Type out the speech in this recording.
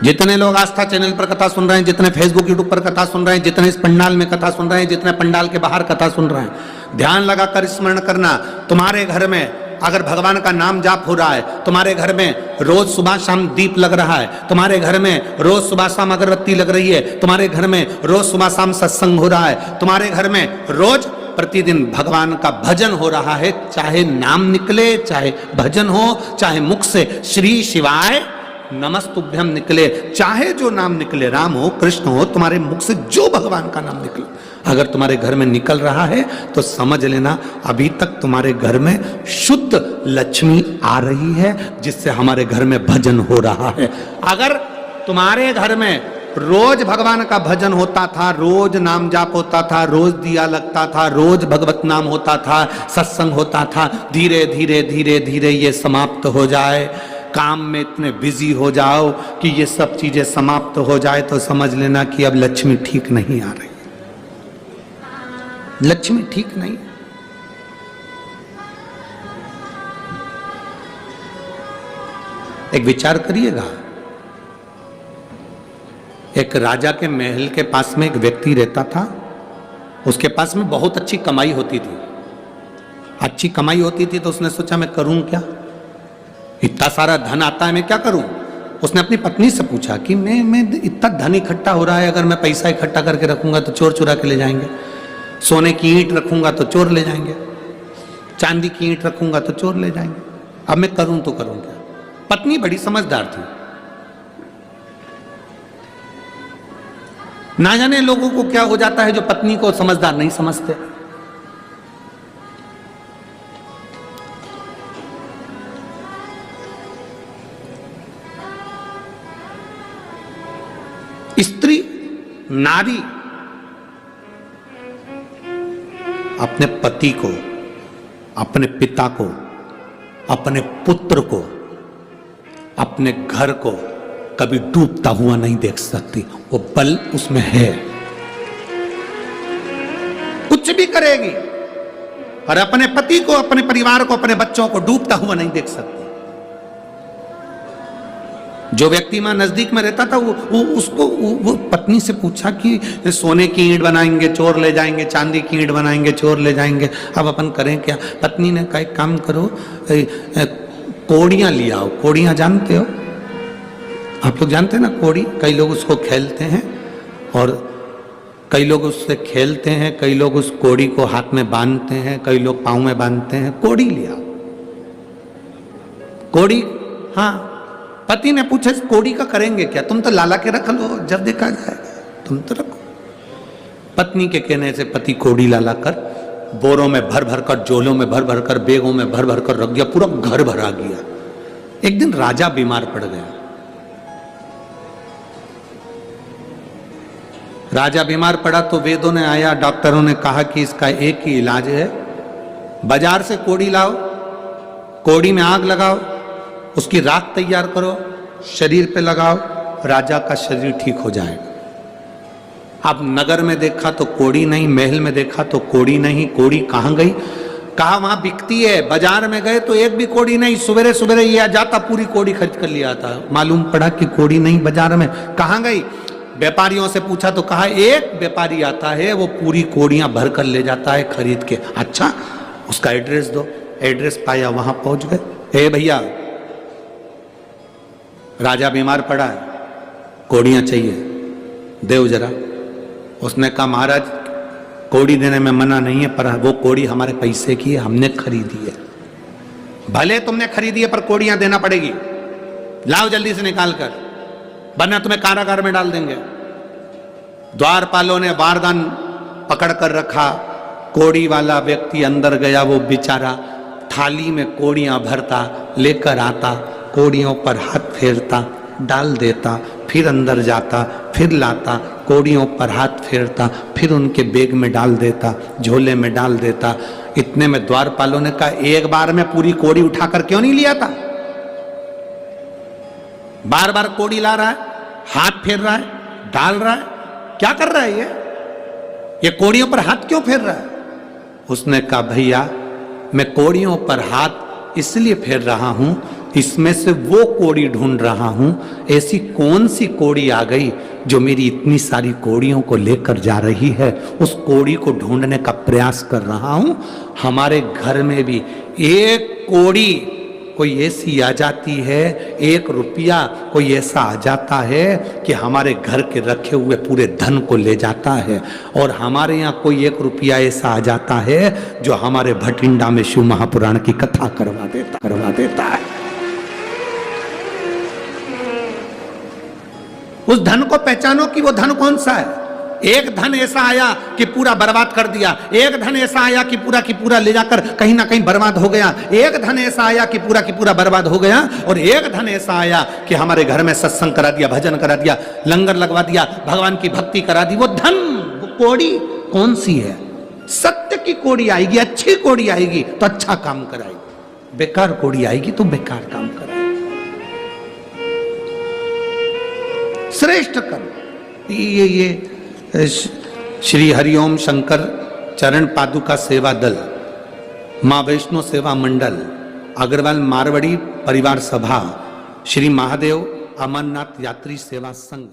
जितने लोग आस्था चैनल पर कथा सुन रहे हैं, जितने फेसबुक यूट्यूब पर कथा सुन रहे हैं, जितने इस पंडाल में कथा सुन रहे हैं, जितने पंडाल के बाहर कथा सुन रहे हैं, ध्यान लगाकर स्मरण करना, तुम्हारे घर में अगर भगवान का नाम जाप हो रहा है, तुम्हारे घर में रोज सुबह शाम दीप लग रहा है, तुम्हारे घर में रोज सुबह शाम अगरबत्ती लग रही है, तुम्हारे घर में रोज सुबह शाम सत्संग हो रहा है, तुम्हारे घर में रोज प्रतिदिन भगवान का भजन हो रहा है, चाहे नाम निकले, चाहे भजन हो, चाहे मुख से श्री शिवाय नमस्तुभ्यम निकले, चाहे जो नाम निकले, राम हो कृष्ण हो, तुम्हारे मुख से जो भगवान का नाम निकले, अगर तुम्हारे घर में निकल रहा है तो समझ लेना अभी तक तुम्हारे घर में शुद्ध लक्ष्मी आ रही है, जिससे हमारे घर में भजन हो रहा है। अगर तुम्हारे घर में रोज भगवान का भजन होता था, रोज नाम जाप होता था, रोज दिया लगता था, रोज भगवत नाम होता था, सत्संग होता था, धीरे धीरे धीरे धीरे ये समाप्त हो जाए, काम में इतने बिजी हो जाओ कि ये सब चीजें समाप्त हो जाए, तो समझ लेना कि अब लक्ष्मी ठीक नहीं आ रही, लक्ष्मी ठीक नहीं। एक विचार करिएगा, एक राजा के महल के पास में एक व्यक्ति रहता था, उसके पास में बहुत अच्छी कमाई होती थी, अच्छी कमाई होती थी, तो उसने सोचा मैं करूं क्या, इतना सारा धन आता है, मैं क्या करूं। उसने अपनी पत्नी से पूछा कि मैं इतना धन इकट्ठा हो रहा है, अगर मैं पैसा इकट्ठा करके रखूंगा तो चोर चुरा के ले जाएंगे, सोने की ईंट रखूंगा तो चोर ले जाएंगे, चांदी की ईंट रखूंगा तो चोर ले जाएंगे, अब मैं करूं तो करूं क्या। पत्नी बड़ी समझदार थी, ना जाने लोगों को क्या हो जाता है जो पत्नी को समझदार नहीं समझते। स्त्री नारी अपने पति को, अपने पिता को, अपने पुत्र को, अपने घर को कभी डूबता हुआ नहीं देख सकती, वो बल उसमें है, कुछ भी करेगी, और अपने पति को, अपने परिवार को, अपने बच्चों को डूबता हुआ नहीं देख सकती। जो व्यक्ति वहां नजदीक में रहता था वो पत्नी से पूछा कि सोने की ईंट बनाएंगे चोर ले जाएंगे, चांदी की ईंट बनाएंगे चोर ले जाएंगे, अब अपन करें क्या। पत्नी ने कहा एक काम करो, कोड़ियां ले आओ। कोड़ियां जानते हो आप लोग, जानते हैं ना कोड़ी, कई लोग उसको खेलते हैं और कई लोग उससे खेलते हैं, कई लोग उस कोड़ी को हाथ में बांधते हैं, कई लोग पाँव में बांधते हैं। कोड़ी ले आओ, कोड़ी। हाँ, पति ने पूछा इस कोड़ी का करेंगे क्या, तुम तो लाला के रख लो, जब देखा जाएगा, तुम तो रखो। पत्नी के कहने से पति कोड़ी लाला कर बोरों में भर भर कर, जोलों में भर भर कर, बेगों में भर भर कर रख गया, पूरा घर भरा गया। एक दिन राजा बीमार पड़ गया। राजा बीमार पड़ा तो वेदों ने आया, डॉक्टरों ने कहा कि इसका एक ही इलाज है, बाजार से कोड़ी लाओ, कोड़ी में आग लगाओ, उसकी राख तैयार करो, शरीर पे लगाओ, राजा का शरीर ठीक हो जाएगा। अब नगर में देखा तो कोड़ी नहीं, महल में देखा तो कोड़ी नहीं, कोड़ी कहाँ गई। कहा वहां बिकती है, बाजार में गए तो एक भी कोड़ी नहीं, सवेरे सवेरे ये आ जाता पूरी कोड़ी खरीद कर लिया था, मालूम पड़ा कि कोड़ी नहीं बाजार में, कहाँ गई। व्यापारियों से पूछा तो कहा एक व्यापारी आता है, वो पूरी कोड़ियां भर कर ले जाता है खरीद के। अच्छा, उसका एड्रेस दो। एड्रेस पाया, वहां पहुंच गए। हे भैया, राजा बीमार पड़ा है, कोड़ियां चाहिए, देव जरा। उसने कहा महाराज कोड़ी देने में मना नहीं है, पर वो कोड़ी हमारे पैसे की है, हमने खरीदी है। भले तुमने खरीदी है पर कोड़ियां देना पड़ेगी, लाओ जल्दी से निकाल कर, वरना तुम्हें कारागार में डाल देंगे। द्वारपालों ने वारदान पकड़ कर रखा। कोड़ी वाला व्यक्ति अंदर गया, वो बेचारा थाली में कोड़ियां भरता, लेकर आता, कोड़ियों पर हाथ फेरता, डाल देता, फिर अंदर जाता, फिर लाता, कोड़ियों पर हाथ फेरता, फिर उनके बैग में डाल देता, झोले में डाल देता। इतने में द्वारपालों ने कहा एक बार में पूरी कोड़ी उठाकर क्यों नहीं लिया था, बार बार कोड़ी ला रहा है, हाथ फेर रहा है, डाल रहा है, क्या कर रहा है ये कोड़ियों पर हाथ क्यों फेर रहा है। उसने कहा भैया मैं कोड़ियों पर हाथ इसलिए फेर रहा हूं इसमें से वो कोड़ी ढूंढ रहा हूं, ऐसी कौन सी कोड़ी आ गई जो मेरी इतनी सारी कोड़ियों को लेकर जा रही है। उस कोड़ी को ढूंढने का प्रयास कर रहा हूं। हमारे घर में भी एक कोड़ी कोई ऐसी आ जाती है, 1 रुपया कोई ऐसा आ जाता है कि हमारे घर के रखे हुए पूरे धन को ले जाता है। और हमारे यहाँ कोई 1 रुपया ऐसा आ जाता है जो हमारे भटिंडा में शिव महापुराण की कथा करवा देता है। उस धन को पहचानो कि वो धन कौन सा है। एक धन ऐसा आया कि पूरा बर्बाद कर दिया, एक धन ऐसा आया कि पूरा ले जाकर कहीं ना कहीं बर्बाद हो गया, एक धन ऐसा आया कि पूरा बर्बाद हो गया, और एक धन ऐसा आया कि हमारे घर में सत्संग करा दिया, भजन करा दिया, लंगर लगवा दिया, भगवान की भक्ति करा दी। वो धन, वो कोड़ी कौन सी है? सत्य की कोड़ी आएगी, अच्छी कोड़ी आएगी तो अच्छा काम कराएगी, बेकार कोड़ी आएगी तो बेकार काम कराएगी। श्रेष्ठ कर्म ये श्री हरिओम शंकर चरण पादुका सेवा दल, मां वैष्णो सेवा मंडल, अग्रवाल मारवाड़ी परिवार सभा, श्री महादेव अमरनाथ यात्री सेवा संघ।